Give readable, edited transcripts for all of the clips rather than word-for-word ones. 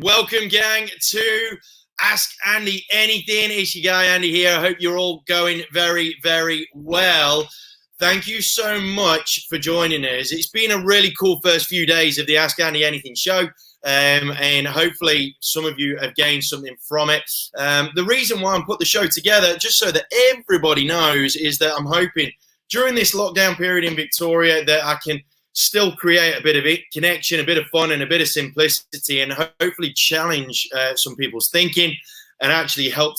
Welcome, gang, to Ask Andy Anything. It's your guy, Andy, here. I hope you're all going very, very well. Thank you so much for joining us. It's been a really cool first few days of the Ask Andy Anything show, and hopefully some of you have gained something from it. The reason why I'm putting the show together, just so that everybody knows, is that I'm hoping during this lockdown period in Victoria that I can still create a bit of connection, a bit of fun, and a bit of simplicity, and hopefully challenge some people's thinking and actually help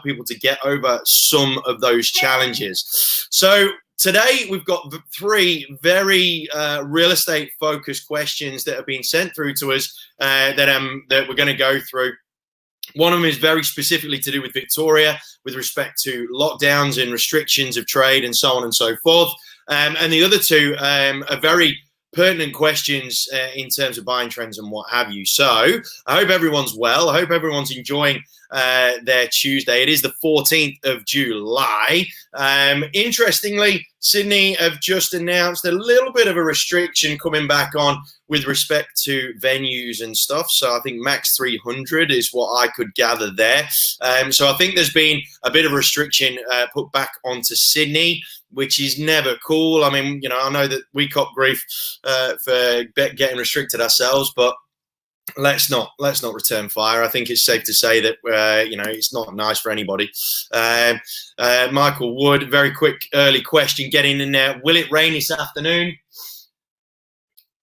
people to get over some of those challenges. So today we've got three very real estate focused questions that have been sent through to us that we're going to go through. One of them is very specifically to do with Victoria with respect to lockdowns and restrictions of trade and so on and so forth. And the other two are very pertinent questions in terms of buying trends and what have you. So I hope everyone's well. I hope everyone's enjoying their Tuesday. It is the 14th of July. Interestingly, Sydney have just announced a little bit of a restriction coming back on with respect to venues and stuff. So I think max 300 is what I could gather there. So I think there's been a bit of restriction put back onto Sydney, which is never cool. I mean, you know, I know that we cop grief for getting restricted ourselves, but let's not return fire. I think it's safe to say that it's not nice for anybody. Michael Wood, very quick early question getting in there. Will it rain this afternoon?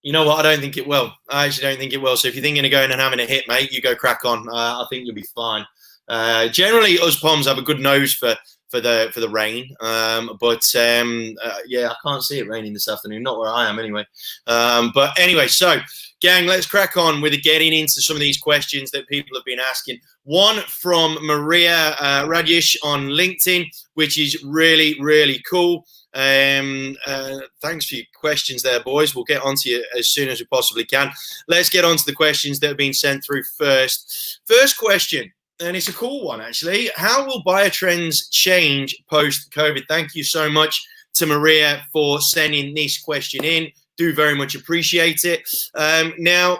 You know what? I don't think it will. I actually don't think it will. So if you're thinking of going and having a hit, mate, you go crack on. I think you'll be fine. Generally, us Poms have a good nose for the rain, but I can't see it raining this afternoon. Not where I am, anyway. But anyway, so gang, let's crack on with getting into some of these questions that people have been asking. One from Maria Rajesh on LinkedIn, which is really, really cool. Thanks for your questions there, boys. We'll get onto you as soon as we possibly can. Let's get on to the questions that have been sent through first. First question, and it's a cool one, actually. How will buyer trends change post-COVID? Thank you so much to Maria for sending this question in. Do very much appreciate it. Now,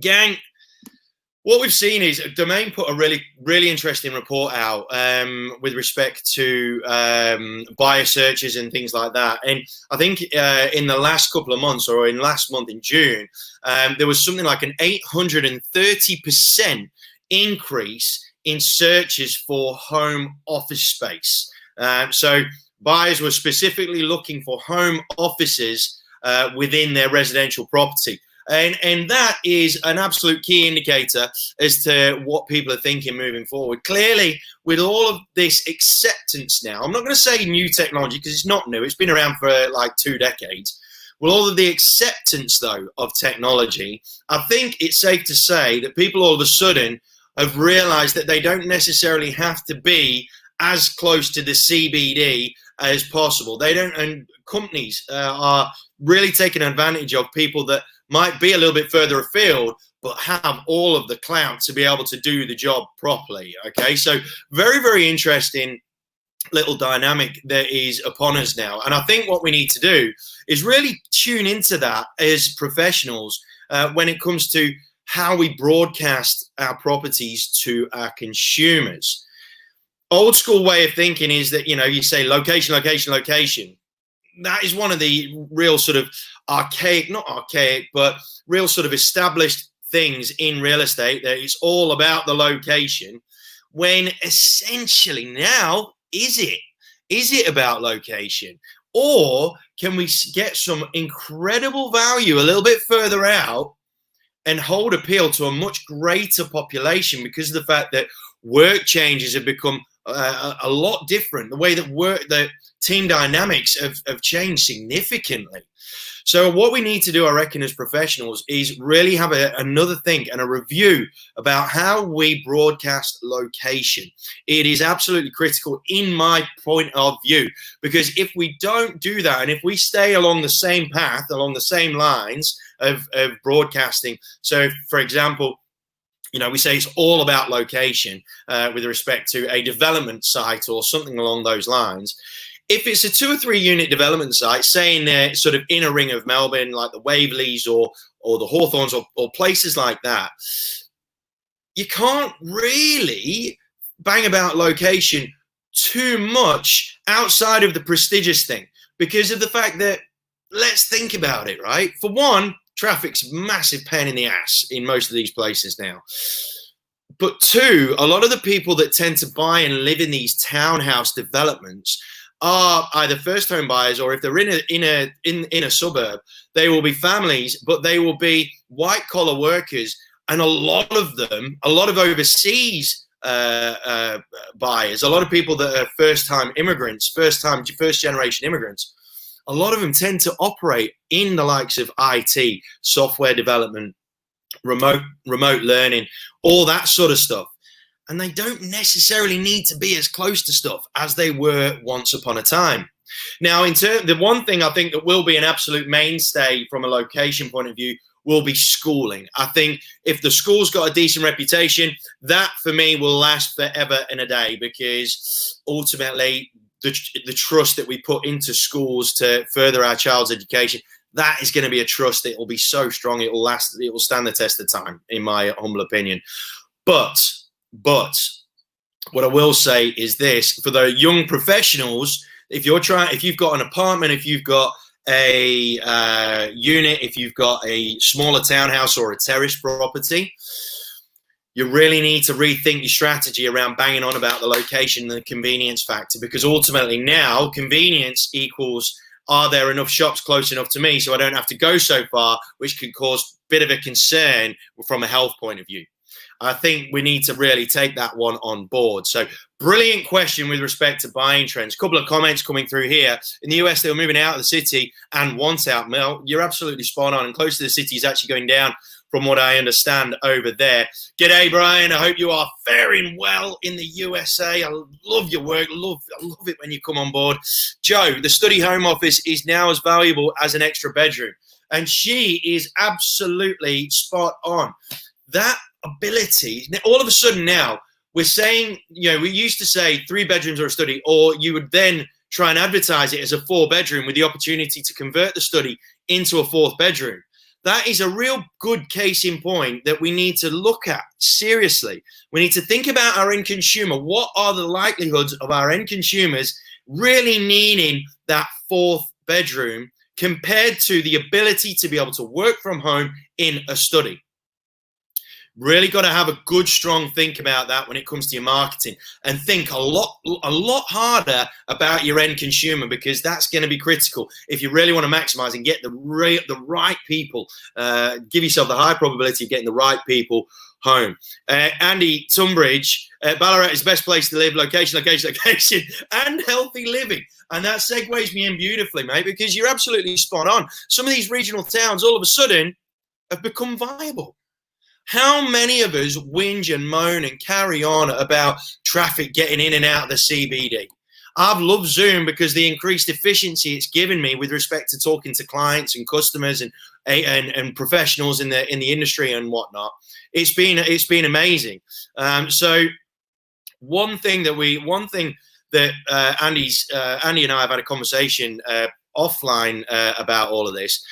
gang, what we've seen is Domain put a really, really interesting report out with respect to buyer searches and things like that. And I think in the last couple of months, or in last month in June, there was something like an 830% increase in searches for home office space. So buyers were specifically looking for home offices within their residential property. And that is an absolute key indicator as to what people are thinking moving forward. Clearly, with all of this acceptance now, I'm not going to say new technology because it's not new. It's been around for like 2 decades. With all of the acceptance, though, of technology, I think it's safe to say that people all of a sudden have realized that they don't necessarily have to be as close to the CBD as possible. They don't, and companies are really taking advantage of people that might be a little bit further afield, but have all of the clout to be able to do the job properly. Okay, so very, very interesting little dynamic that is upon us now. And I think what we need to do is really tune into that as professionals when it comes to how we broadcast our properties to our consumers. Old school way of thinking is that, you know, you say location, location, location. That is one of the real sort of not archaic, but real sort of established things in real estate, that it's all about the location, when essentially now, is it about location? Or can we get some incredible value a little bit further out and hold appeal to a much greater population because of the fact that work changes have become a lot different. The way that the team dynamics have changed significantly. So what we need to do, I reckon, as professionals is really have another think and a review about how we broadcast location. It is absolutely critical in my point of view, because if we don't do that, and if we stay along the same path, along the same lines of broadcasting, so for example, you know, we say it's all about location with respect to a development site or something along those lines. if it's a 2 or 3 unit development site, say in the sort of inner ring of Melbourne, like the Waveleys or the Hawthorns or places like that, you can't really bang about location too much outside of the prestigious thing, because of the fact that, let's think about it, right? For one, traffic's a massive pain in the ass in most of these places now. But two, a lot of the people that tend to buy and live in these townhouse developments are either first home buyers, or if they're in a suburb, they will be families, but they will be white collar workers. And a lot of them, a lot of overseas buyers, a lot of people that are first-time immigrants, first generation immigrants, a lot of them tend to operate in the likes of IT, software development, remote learning, all that sort of stuff. And they don't necessarily need to be as close to stuff as they were once upon a time. Now, the one thing I think that will be an absolute mainstay from a location point of view will be schooling. I think if the school's got a decent reputation, that for me will last forever and a day, because ultimately the trust that we put into schools to further our child's education, that is going to be a trust that will be so strong it will last, it will stand the test of time, in my humble opinion. But what I will say is this: for the young professionals, if you've got an apartment, if you've got a unit, if you've got a smaller townhouse or a terrace property, you really need to rethink your strategy around banging on about the location and the convenience factor, because ultimately now convenience equals, are there enough shops close enough to me so I don't have to go so far, which could cause a bit of a concern from a health point of view. I think we need to really take that one on board. So brilliant question with respect to buying trends. A couple of comments coming through here. In the US, they were moving out of the city and want out. Mel, you're absolutely spot on. And close to the city is actually going down from what I understand over there. G'day, Brian. I hope you are faring well in the USA. I love your work. I love it when you come on board. Joe, the study home office is now as valuable as an extra bedroom. And she is absolutely spot on. That ability, all of a sudden now, we're saying, we used to say 3 bedrooms or a study, or you would then try and advertise it as a 4-bedroom with the opportunity to convert the study into a 4th bedroom. That is a real good case in point that we need to look at seriously. We need to think about our end consumer. What are the likelihoods of our end consumers really needing that 4th bedroom compared to the ability to be able to work from home in a study? Really got to have a good, strong think about that when it comes to your marketing, and think a lot harder about your end consumer, because that's going to be critical if you really want to maximize and get the right people. Give yourself the high probability of getting the right people home. Andy Tunbridge, Ballarat is the best place to live. Location, and healthy living. And that segues me in beautifully, mate, because you're absolutely spot on. Some of these regional towns all of a sudden have become viable. How many of us whinge and moan and carry on about traffic getting in and out of the CBD? I've loved Zoom because the increased efficiency it's given me with respect to talking to clients and customers and professionals in the industry and whatnot. It's been amazing. So one thing that Andy and I have had a conversation offline about all of this.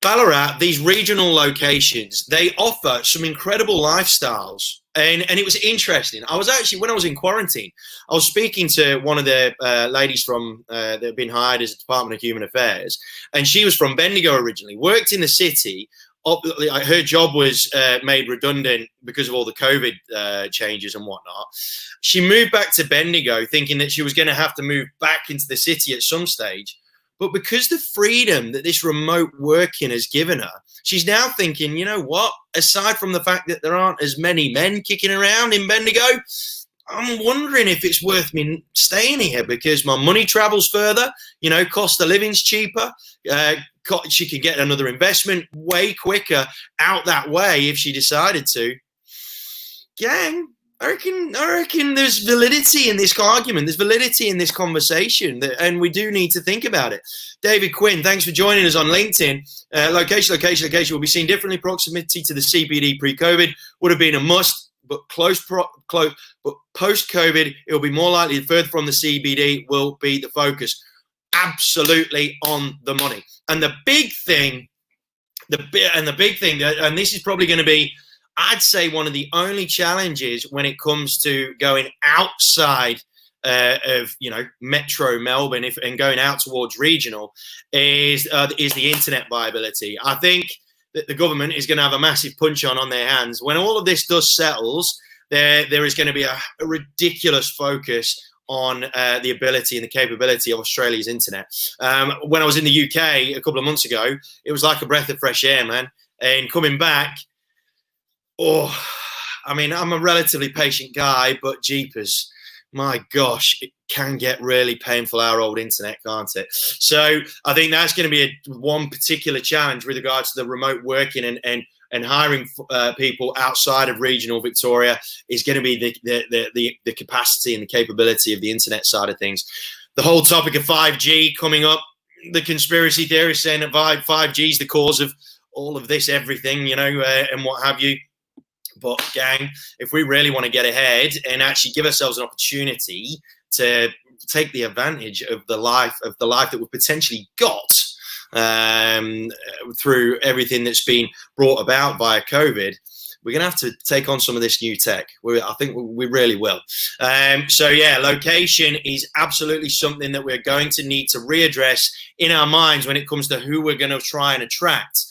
Ballarat, these regional locations, they offer some incredible lifestyles. And it was interesting. I was actually, when I was in quarantine, I was speaking to one of the ladies from that had been hired as a Department of Human Affairs. And she was from Bendigo originally, worked in the city. Her job was made redundant because of all the COVID changes and whatnot. She moved back to Bendigo thinking that she was going to have to move back into the city at some stage. But because the freedom that this remote working has given her, she's now thinking, you know what? Aside from the fact that there aren't as many men kicking around in Bendigo, I'm wondering if it's worth me staying here because my money travels further. Cost of living's cheaper. She could get another investment way quicker out that way if she decided to. Gang, I reckon there's validity in this argument. There's validity in this conversation, and we do need to think about it. David Quinn, thanks for joining us on LinkedIn. Location will be seen differently. Proximity to the CBD pre-COVID would have been a must. but post-COVID, it'll be more likely further from the CBD will be the focus. Absolutely on the money. And the big thing, and this is probably going to be, I'd say, one of the only challenges when it comes to going outside of Metro Melbourne and going out towards regional is the internet viability. I think that the government is going to have a massive punch on their hands when all of this does settles. There is going to be a ridiculous focus on the ability and the capability of Australia's internet. When I was in the UK a couple of months ago, it was like a breath of fresh air, man. And coming back, I mean, I'm a relatively patient guy, but jeepers, my gosh, it can get really painful, our old internet, can't it? So I think that's going to be one particular challenge with regards to the remote working and hiring people outside of regional Victoria is going to be the capacity and the capability of the internet side of things. The whole topic of 5G coming up, the conspiracy theorists saying that 5G is the cause of all of this, everything, and what have you. But gang, if we really want to get ahead and actually give ourselves an opportunity to take the advantage of the life that we've potentially got through everything that's been brought about via COVID, we're going to have to take on some of this new tech. I think we really will. So yeah, location is absolutely something that we're going to need to readdress in our minds when it comes to who we're going to try and attract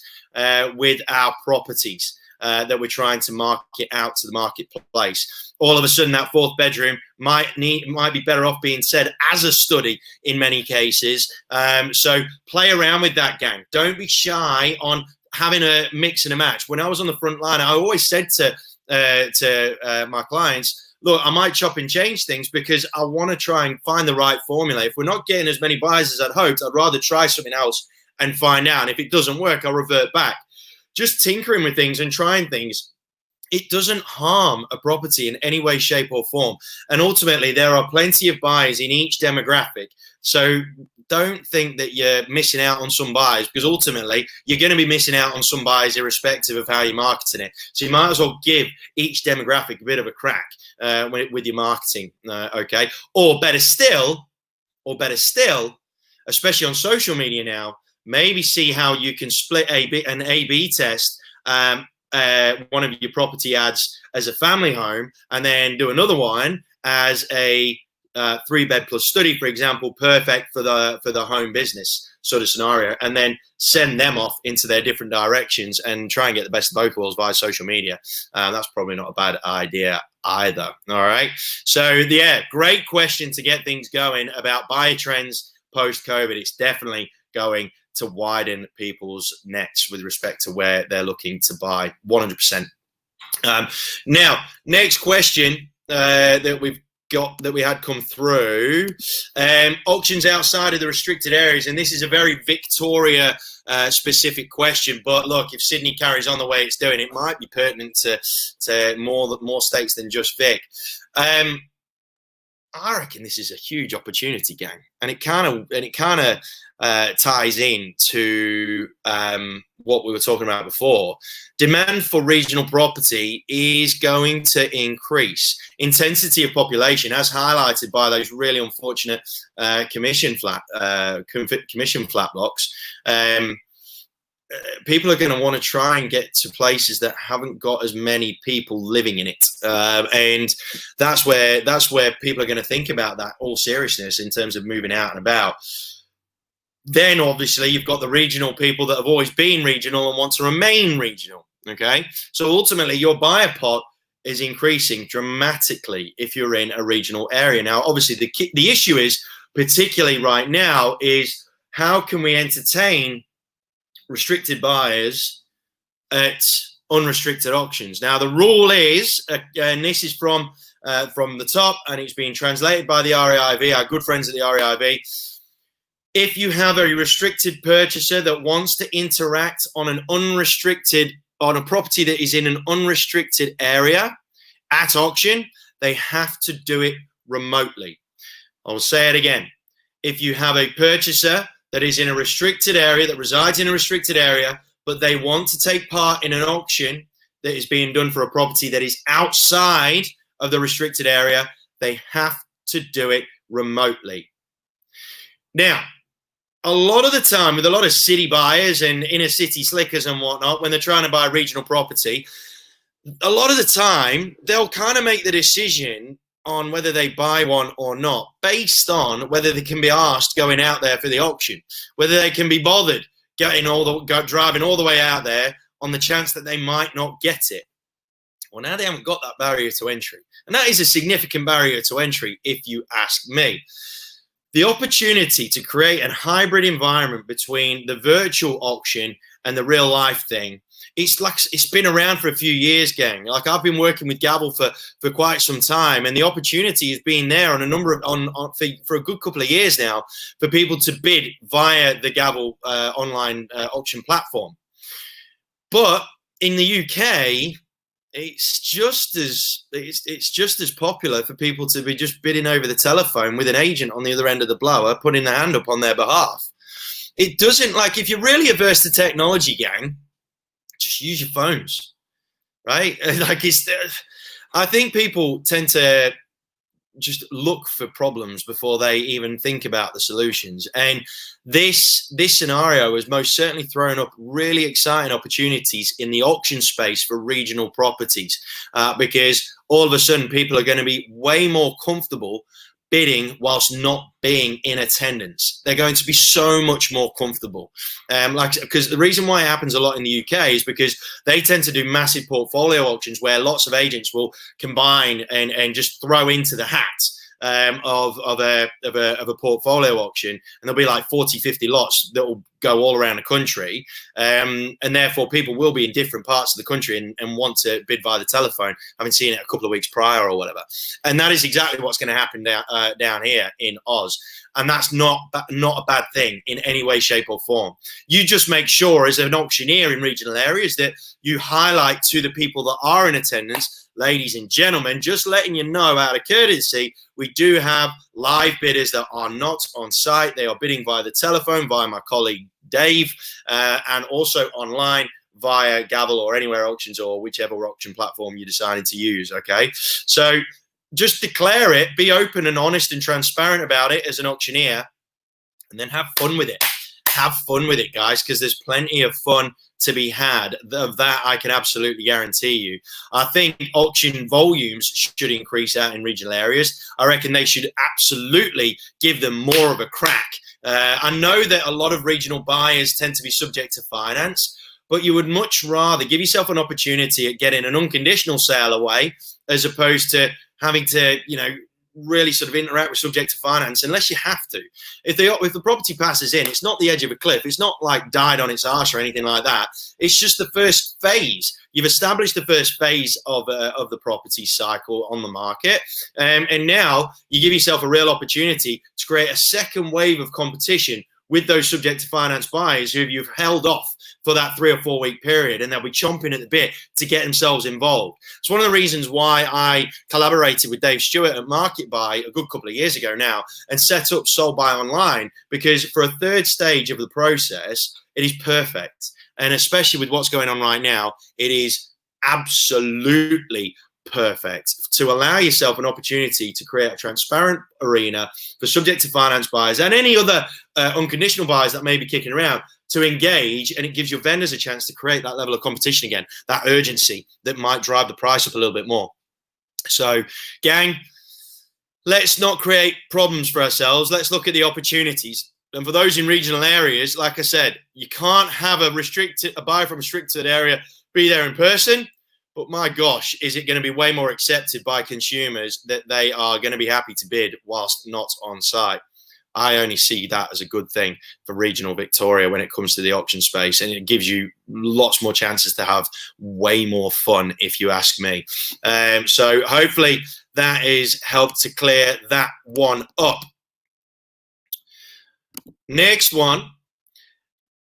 with our properties that we're trying to market out to the marketplace. All of a sudden, that fourth bedroom might be better off being said as a study in many cases. So play around with that, gang. Don't be shy on having a mix and a match. When I was on the front line, I always said to my clients, look, I might chop and change things because I want to try and find the right formula. If we're not getting as many buyers as I'd hoped, I'd rather try something else and find out. And if it doesn't work, I'll revert back. Just tinkering with things and trying things, it doesn't harm a property in any way, shape or form. And ultimately, there are plenty of buyers in each demographic. So don't think that you're missing out on some buyers, because ultimately you're going to be missing out on some buyers irrespective of how you're marketing it. So you might as well give each demographic a bit of a crack with your marketing, okay? Or better still, especially on social media now, maybe see how you can split an A/B test one of your property ads as a family home, and then do another one as a 3-bed plus study, for example, perfect for the home business sort of scenario, and then send them off into their different directions and try and get the best of both worlds via social media. That's probably not a bad idea either. All right. So yeah, great question to get things going about buyer trends post-COVID. It's definitely going to widen people's nets with respect to where they're looking to buy, 100%. Now, next question that we had come through, auctions outside of the restricted areas, and this is a very Victoria specific question, but look, if Sydney carries on the way it's doing, it might be pertinent to more states than just Vic. I reckon this is a huge opportunity, gang, and it kind of ties in to what we were talking about before. Demand for regional property is going to increase. Intensity of population, as highlighted by those really unfortunate commission flat blocks. People are going to want to try and get to places that haven't got as many people living in it, and that's where people are going to think about that all seriousness in terms of moving out and about. Then obviously you've got the regional people that have always been regional and want to remain regional. Okay, so ultimately your buyer pot is increasing dramatically if you're in a regional area. Now, obviously the issue is, particularly right now, is how can we entertain restricted buyers at unrestricted auctions. Now the rule is, and this is from the top, and it's being translated by the RAIV, our good friends at the RAIV. If you have a restricted purchaser that wants to interact on a property that is in an unrestricted area at auction, they have to do it remotely. I'll say it again. If you have a purchaser that is in a restricted area, that resides in a restricted area, but they want to take part in an auction, that is being done for a property that is outside of the restricted area, they have to do it remotely. Now, a lot of the time with a lot of city buyers and inner city slickers and whatnot, when they're trying to buy regional property, a lot of the time they'll kind of make the decision on whether they buy one or not based on whether they can be asked going out there for the auction, whether they can be bothered driving all the way out there on the chance that they might not get it. Well, now they haven't got that barrier to entry, and that is a significant barrier to entry if you ask me. The opportunity to create a hybrid environment between the virtual auction and the real life thing, it's been around for a few years, gang. Like, I've been working with Gavel for quite some time, and the opportunity has been there on a number of for a good couple of years now for people to bid via the Gavel online auction platform. But in the UK, it's just as popular for people to be just bidding over the telephone with an agent on the other end of the blower putting their hand up on their behalf. It doesn't, like, if you're really averse to technology, gang, just use your phones, right? Like, I think people tend to just look for problems before they even think about the solutions. And this scenario has most certainly thrown up really exciting opportunities in the auction space for regional properties, because all of a sudden people are going to be way more comfortable bidding whilst not being in attendance. They're going to be so much more comfortable. Because the reason why it happens a lot in the UK is because they tend to do massive portfolio auctions where lots of agents will combine and just throw into the hat of a portfolio auction, and there'll be like 40, 50 lots that will go all around the country, and therefore people will be in different parts of the country and want to bid via the telephone, having seen it a couple of weeks prior or whatever. And that is exactly what's going to happen down here in Oz. And that's not a bad thing in any way, shape or form. You just make sure as an auctioneer in regional areas that you highlight to the people that are in attendance, ladies and gentlemen, just letting you know out of courtesy, we do have live bidders that are not on site. They are bidding via the telephone, via my colleague Dave, and also online via Gavel or Anywhere Auctions or whichever auction platform you decided to use, okay? So just declare it, be open and honest and transparent about it as an auctioneer, and then have fun with it. Have fun with it, guys, because there's plenty of fun to be had. Of that, I can absolutely guarantee you. I think auction volumes should increase out in regional areas. I reckon they should absolutely give them more of a crack. I know that a lot of regional buyers tend to be subject to finance, but you would much rather give yourself an opportunity at getting an unconditional sale away as opposed to having to, really sort of interact with subject to finance unless you have to. If the property passes in, it's not the edge of a cliff. It's not like died on its arse or anything like that. It's just the first phase. You've established the first phase of the property cycle on the market, and now you give yourself a real opportunity to create a second wave of competition with those subject to finance buyers who you've held off for that 3 or 4 week period, and they'll be chomping at the bit to get themselves involved. It's one of the reasons why I collaborated with Dave Stewart at Market Buy a good couple of years ago now and set up Sold Buy Online, because for a third stage of the process, it is perfect. And especially with what's going on right now, it is absolutely perfect to allow yourself an opportunity to create a transparent arena for subject to finance buyers and any other unconditional buyers that may be kicking around to engage, and it gives your vendors a chance to create that level of competition again, that urgency that might drive the price up a little bit more. So, gang, let's not create problems for ourselves. Let's look at the opportunities. And for those in regional areas, like I said, you can't have a buyer from a restricted area be there in person. But my gosh, is it going to be way more accepted by consumers that they are going to be happy to bid whilst not on site? I only see that as a good thing for regional Victoria when it comes to the auction space, and it gives you lots more chances to have way more fun, if you ask me. So hopefully that has helped to clear that one up. Next one,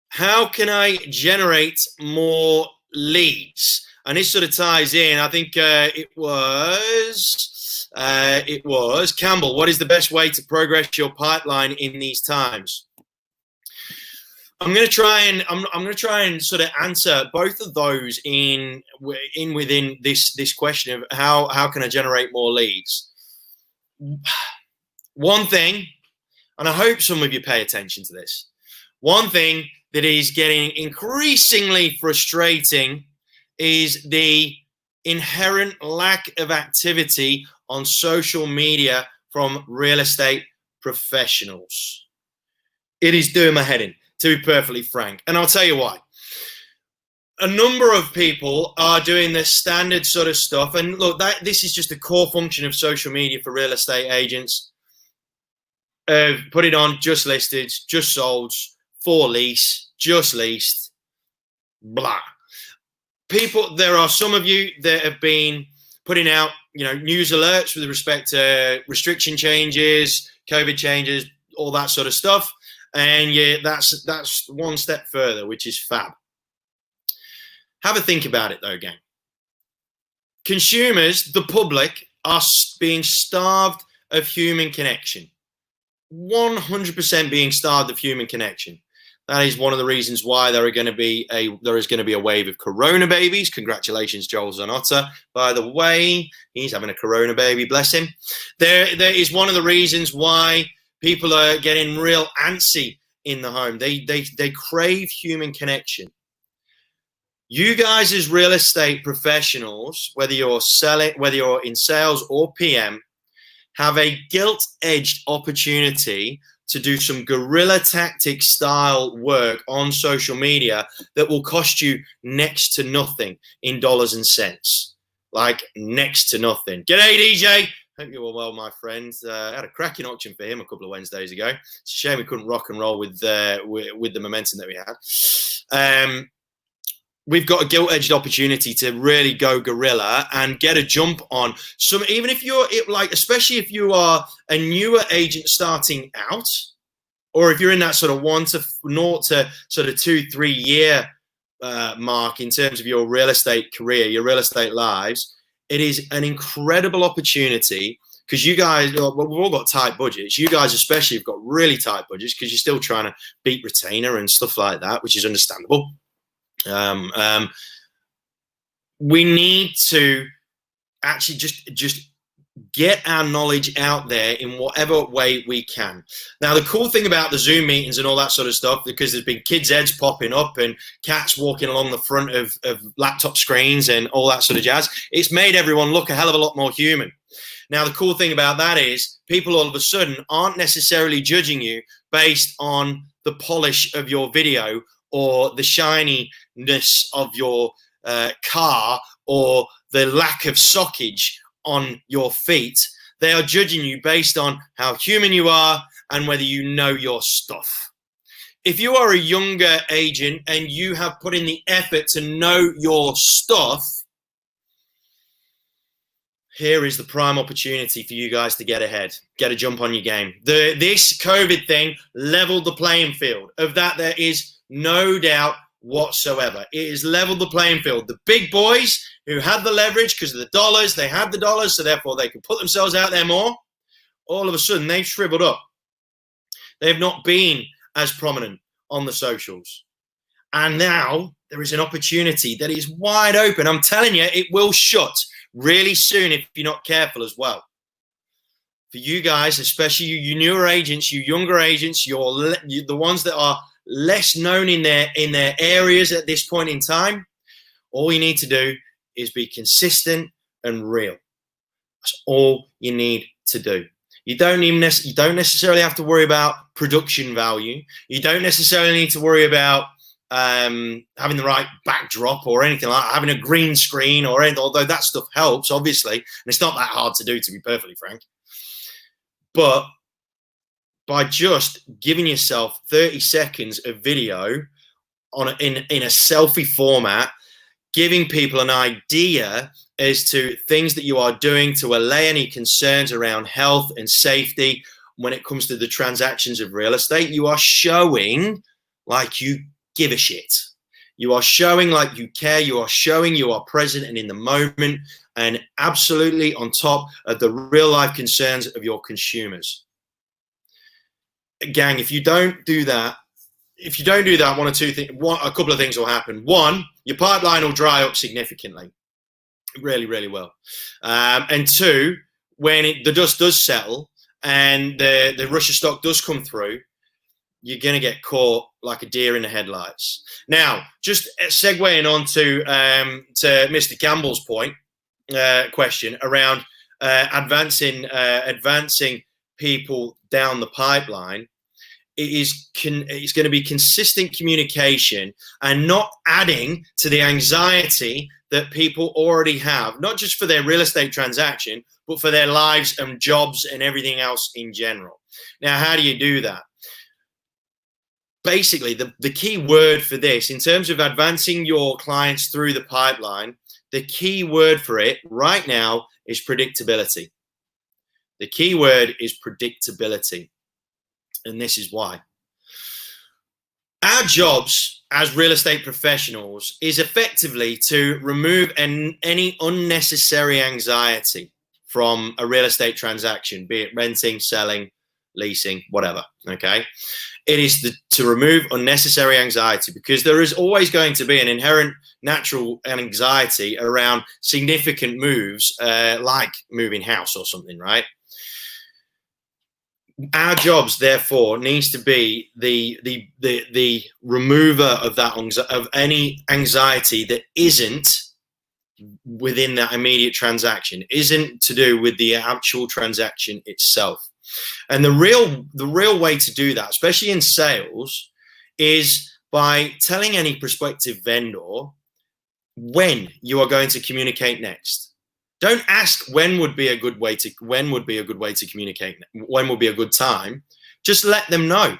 how can I generate more leads? And this sort of ties in, I think it was Campbell. What is the best way to progress your pipeline in these times? I'm going to try and I'm going to try and sort of answer both of those in within this question of how can I generate more leads. One thing, and I hope some of you pay attention to this. One thing that is getting increasingly frustrating is the inherent lack of activity on social media from real estate professionals. It is doing my head in, to be perfectly frank. And I'll tell you why. A number of people are doing the standard sort of stuff. And look, this is just a core function of social media for real estate agents. Put it on, just listed, just sold, for lease, just leased, blah. People, there are some of you that have been putting out, news alerts with respect to restriction changes, COVID changes, all that sort of stuff. And yeah, that's one step further, which is fab. Have a think about it though, gang. Consumers, the public, are being starved of human connection. 100% being starved of human connection. That is one of the reasons why there is going to be a wave of Corona babies. Congratulations, Joel Zanotta. By the way, he's having a Corona baby, bless him. There is one of the reasons why people are getting real antsy in the home. They crave human connection. You guys as real estate professionals, whether you're in sales or PM, have a gilt-edged opportunity to do some guerrilla tactic style work on social media that will cost you next to nothing in dollars and cents. Like next to nothing. G'day, DJ. Hope you're well, my friend. I had a cracking auction for him a couple of Wednesdays ago. It's a shame we couldn't rock and roll with the momentum that we had. We've got a gilt-edged opportunity to really go guerrilla and get a jump on some, even if you're especially if you are a newer agent starting out, or if you're in that sort of 1 to 0 to sort of 2-3 year mark in terms of your real estate career, your real estate lives. It is an incredible opportunity because you guys, we've all got tight budgets. You guys especially have got really tight budgets because you're still trying to beat retainer and stuff like that, which is understandable. We need to actually just get our knowledge out there in whatever way we can. Now, the cool thing about the Zoom meetings and all that sort of stuff, because there's been kids' heads popping up and cats walking along the front of laptop screens and all that sort of jazz, it's made everyone look a hell of a lot more human. Now, the cool thing about that is people all of a sudden aren't necessarily judging you based on the polish of your video or the shininess of your car or the lack of sockage on your feet. They are judging you based on how human you are and whether you know your stuff. If you are a younger agent and you have put in the effort to know your stuff, here is the prime opportunity for you guys to get ahead, get a jump on your game. This COVID thing leveled the playing field. Of that, there is no doubt whatsoever. It has leveled the playing field. The big boys who had the leverage because of the dollars, they had the dollars, so therefore they could put themselves out there more. All of a sudden, they've shriveled up. They've not been as prominent on the socials. And now there is an opportunity that is wide open. I'm telling you, it will shut really soon if you're not careful as well. For you guys, especially you newer agents, you younger agents, you're the ones that are less known in their areas at this point in time, all you need to do is be consistent and real. That's all you need to do. You don't necessarily have to worry about production value. You don't necessarily need to worry about having the right backdrop or anything like that, having a green screen or anything, although that stuff helps, obviously, and it's not that hard to do, to be perfectly frank. But by just giving yourself 30 seconds of video in a selfie format, giving people an idea as to things that you are doing to allay any concerns around health and safety when it comes to the transactions of real estate, you are showing like you give a shit. You are showing like you care. You are showing you are present and in the moment and absolutely on top of the real life concerns of your consumers. Gang, if you don't do that, if you don't do that, one or two things, a couple of things will happen. One, your pipeline will dry up significantly. It really, really will. And two, when the dust does settle and the rush of stock does come through, you're going to get caught like a deer in the headlights. Now, just segueing on to Mr. Campbell's question around advancing people down the pipeline. It's going to be consistent communication and not adding to the anxiety that people already have, not just for their real estate transaction, but for their lives and jobs and everything else in general. Now, how do you do that? Basically, the key word for this, in terms of advancing your clients through the pipeline, the key word for it right now is predictability. The key word is predictability. And this is why. Our jobs as real estate professionals is effectively to remove any unnecessary anxiety from a real estate transaction, be it renting, selling, leasing, whatever. Okay. It is to remove unnecessary anxiety, because there is always going to be an inherent natural anxiety around significant moves, like moving house or something, right? Our jobs, therefore, needs to be the remover of that of any anxiety that isn't within that immediate transaction, isn't to do with the actual transaction itself. And the real way to do that, especially in sales, is by telling any prospective vendor when you are going to communicate next. Don't ask when would be a good way to communicate, when would be a good time. Just let them know.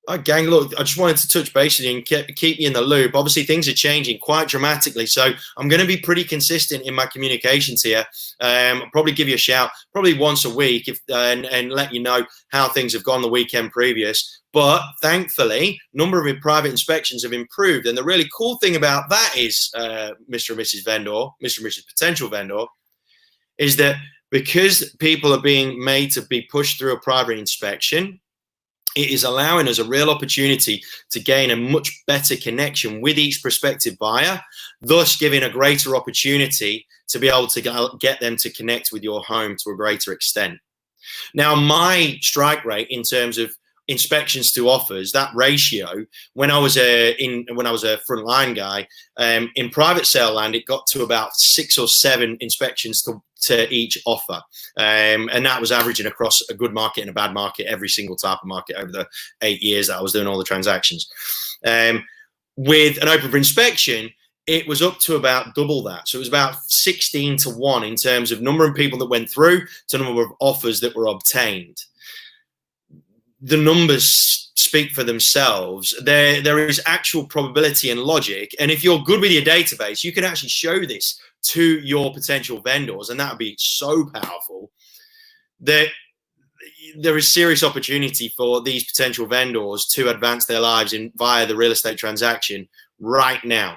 All right, gang, look, I just wanted to touch base with you and keep you in the loop. Obviously, things are changing quite dramatically, so I'm going to be pretty consistent in my communications here. I'll probably give you a shout probably once a week and let you know how things have gone the weekend previous. But thankfully, number of private inspections have improved. And the really cool thing about that is, Mr. and Mrs. Vendor, Mr. and Mrs. Potential Vendor, is that because people are being made to be pushed through a private inspection, it is allowing us a real opportunity to gain a much better connection with each prospective buyer, thus giving a greater opportunity to be able to get them to connect with your home to a greater extent. Now, my strike rate in terms of inspections to offers, that ratio, when I was a frontline guy, in private sale land, it got to about 6 or 7 inspections to each offer, and that was averaging across a good market and a bad market, every single type of market over the 8 years that I was doing all the transactions. With an open for inspection, it was up to about double that. So it was about 16 to 1 in terms of number of people that went through to number of offers that were obtained. The numbers speak for themselves. There is actual probability and logic. And if you're good with your database, you can actually show this to your potential vendors. And that would be so powerful that there is serious opportunity for these potential vendors to advance their lives via the real estate transaction right now.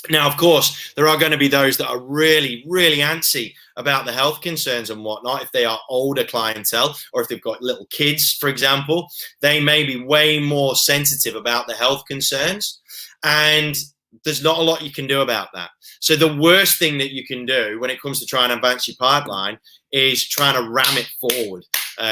Now, of course, there are going to be those that are really, really antsy about the health concerns and whatnot. If they are older clientele, or if they've got little kids, for example, they may be way more sensitive about the health concerns. And there's not a lot you can do about that. So the worst thing that you can do when it comes to trying to advance your pipeline is trying to ram it forward,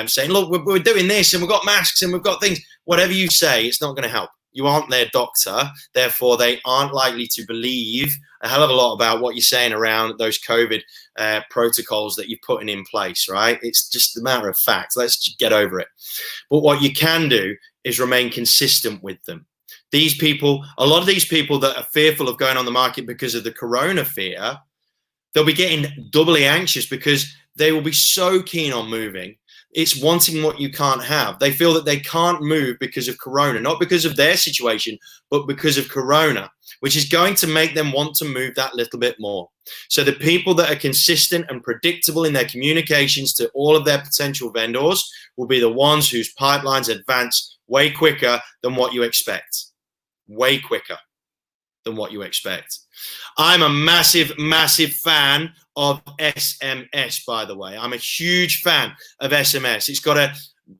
saying, look, we're doing this and we've got masks and we've got things. Whatever you say, it's not going to help. You aren't their doctor, therefore they aren't likely to believe a hell of a lot about what you're saying around those COVID protocols that you're putting in place, right? It's just a matter of fact. Let's just get over it. But what you can do is remain consistent with them. These people, a lot of these people that are fearful of going on the market because of the corona fear, they'll be getting doubly anxious because they will be so keen on moving. It's wanting what you can't have. They feel that they can't move because of corona, not because of their situation, but because of corona, which is going to make them want to move that little bit more. So the people that are consistent and predictable in their communications to all of their potential vendors will be the ones whose pipelines advance way quicker than what you expect. Way quicker than what you expect. I'm a massive, massive fan of SMS, by the way. I'm a huge fan of SMS. It's got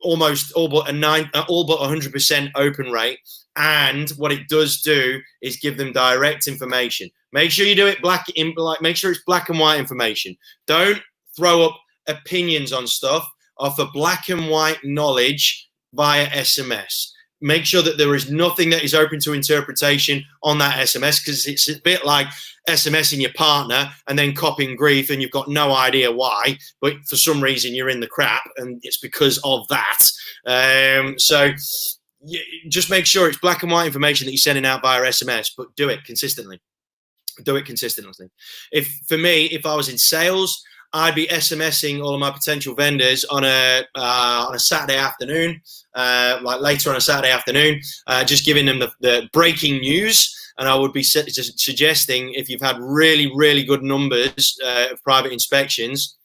almost all but 100% open rate. And what it does do is give them direct information. Make sure you do it make sure it's black and white information. Don't throw up opinions on stuff, offer black and white knowledge via SMS. Make sure that there is nothing that is open to interpretation on that SMS, because it's a bit like SMSing your partner and then copying grief and you've got no idea why, but for some reason you're in the crap and it's because of that. So just make sure it's black and white information that you're sending out via SMS, but do it consistently. Do it consistently. For me, if I was in sales, I'd be SMSing all of my potential vendors on a Saturday afternoon, like later on a Saturday afternoon, just giving them the breaking news. And I would be suggesting, if you've had really, really good numbers of private inspections,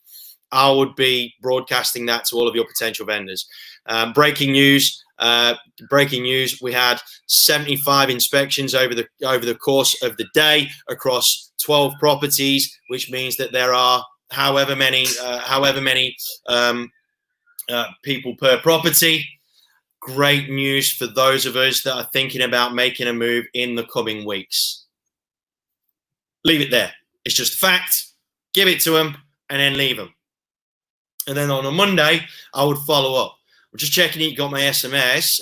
I would be broadcasting that to all of your potential vendors. Breaking news. We had 75 inspections over the course of the day across 12 properties, which means that there are however many people per property. Great news for those of us that are thinking about making a move in the coming weeks. Leave it there. It's just a fact. Give it to them and then leave them. And then on a Monday, I would follow up. I'm just checking you got my SMS.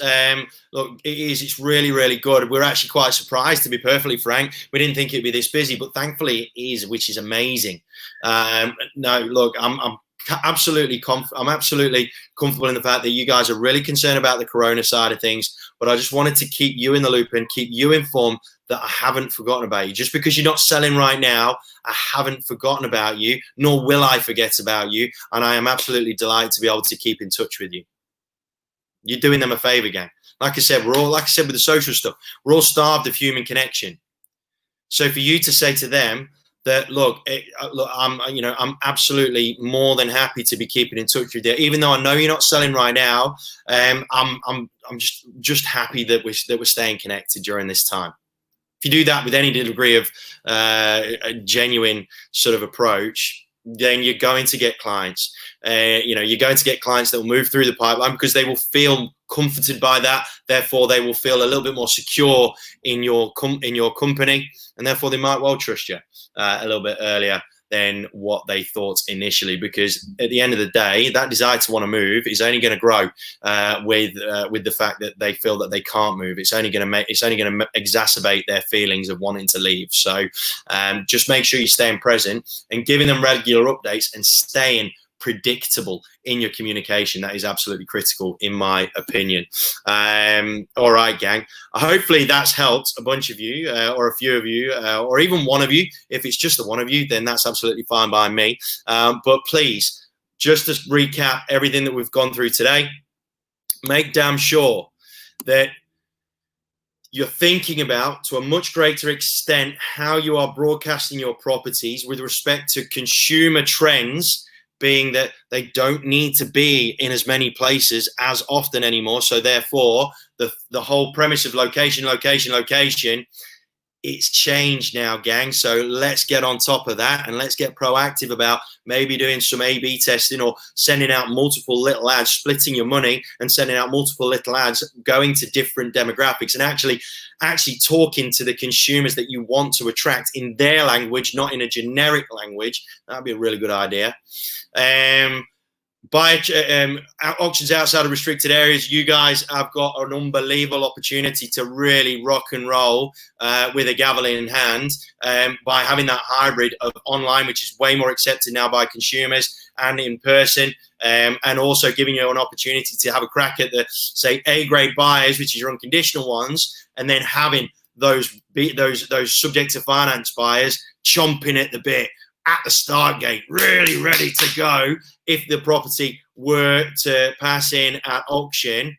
Look, it's really, really good. We're actually quite surprised, to be perfectly frank. We didn't think it'd be this busy, but thankfully it is, which is amazing. No, look, I'm absolutely comfortable in the fact that you guys are really concerned about the corona side of things, but I just wanted to keep you in the loop and keep you informed that I haven't forgotten about you. Just because you're not selling right now, I haven't forgotten about you, nor will I forget about you, and I am absolutely delighted to be able to keep in touch with you. You're doing them a favor, gang. Like I said, with the social stuff, we're all starved of human connection. So for you to say to them that, look, I'm absolutely more than happy to be keeping in touch with you, even though I know you're not selling right now. I'm just happy that we're staying connected during this time. If you do that with any degree of a genuine sort of approach, then you're going to get clients. You're going to get clients that will move through the pipeline because they will feel comforted by that. Therefore, they will feel a little bit more secure in your company, and therefore they might well trust you a little bit earlier than what they thought initially. Because at the end of the day, that desire to want to move is only going to grow with the fact that they feel that they can't move. It's only going to exacerbate their feelings of wanting to leave. So just make sure you're staying present and giving them regular updates and staying predictable in your communication. That is absolutely critical, in my opinion. All right, gang. Hopefully that's helped a bunch of you, or a few of you, or even one of you. If it's just the one of you, then that's absolutely fine by me. But please, just to recap everything that we've gone through today, make damn sure that you're thinking about, to a much greater extent, how you are broadcasting your properties with respect to consumer trends, being that they don't need to be in as many places as often anymore. So therefore, the whole premise of location, it's changed now, gang. So let's get on top of that and let's get proactive about maybe doing some A/B testing or sending out multiple little ads, splitting your money and sending out multiple little ads, going to different demographics and actually talking to the consumers that you want to attract in their language, not in a generic language. That'd be a really good idea. Auctions outside of restricted areas, you guys have got an unbelievable opportunity to really rock and roll with a gavel in hand by having that hybrid of online, which is way more accepted now by consumers, and in person, and also giving you an opportunity to have a crack at the, say, A-grade buyers, which is your unconditional ones, and then having those subject to finance buyers chomping at the bit at the start gate, really ready to go if the property were to pass in at auction,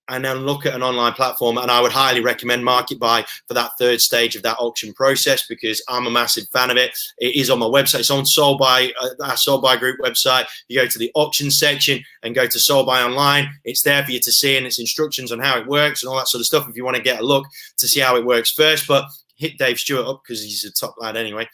and then look at an online platform. And I would highly recommend Market Buy for that third stage of that auction process, because I'm a massive fan of it. It is on my website. It's on Sold By, our Sold By Group website. You go to the auction section and go to Sold By Online. It's there for you to see, and it's instructions on how it works and all that sort of stuff if you want to get a look to see how it works first. But hit Dave Stewart up because he's a top lad anyway.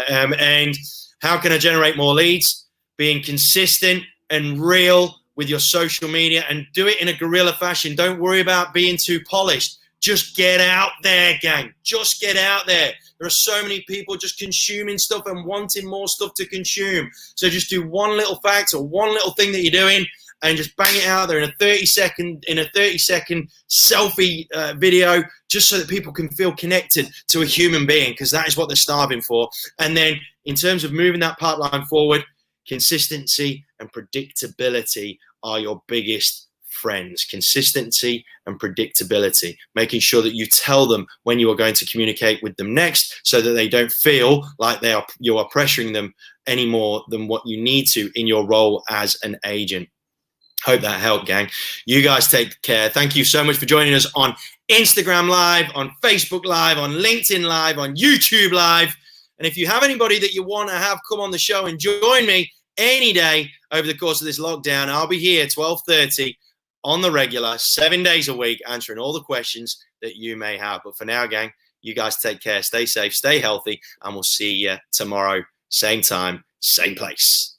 And how can I generate more leads? Being consistent and real with your social media, and do it in a guerrilla fashion. Don't worry about being too polished. Just get out there, gang. Just get out there. There are so many people just consuming stuff and wanting more stuff to consume. So just do one little fact or one little thing that you're doing and just bang it out there in a 30-second selfie video, just so that people can feel connected to a human being, because that is what they're starving for. And then in terms of moving that pipeline forward, consistency and predictability are your biggest friends. Consistency and predictability, making sure that you tell them when you are going to communicate with them next, so that they don't feel like you are pressuring them any more than what you need to in your role as an agent. Hope that helped, gang. You guys take care. Thank you so much for joining us on Instagram Live, on Facebook Live, on LinkedIn Live, on YouTube Live. And if you have anybody that you want to have come on the show and join me any day over the course of this lockdown, I'll be here 12:30 on the regular, 7 days a week, answering all the questions that you may have. But for now, gang, you guys take care, stay safe, stay healthy, and we'll see you tomorrow, same time, same place.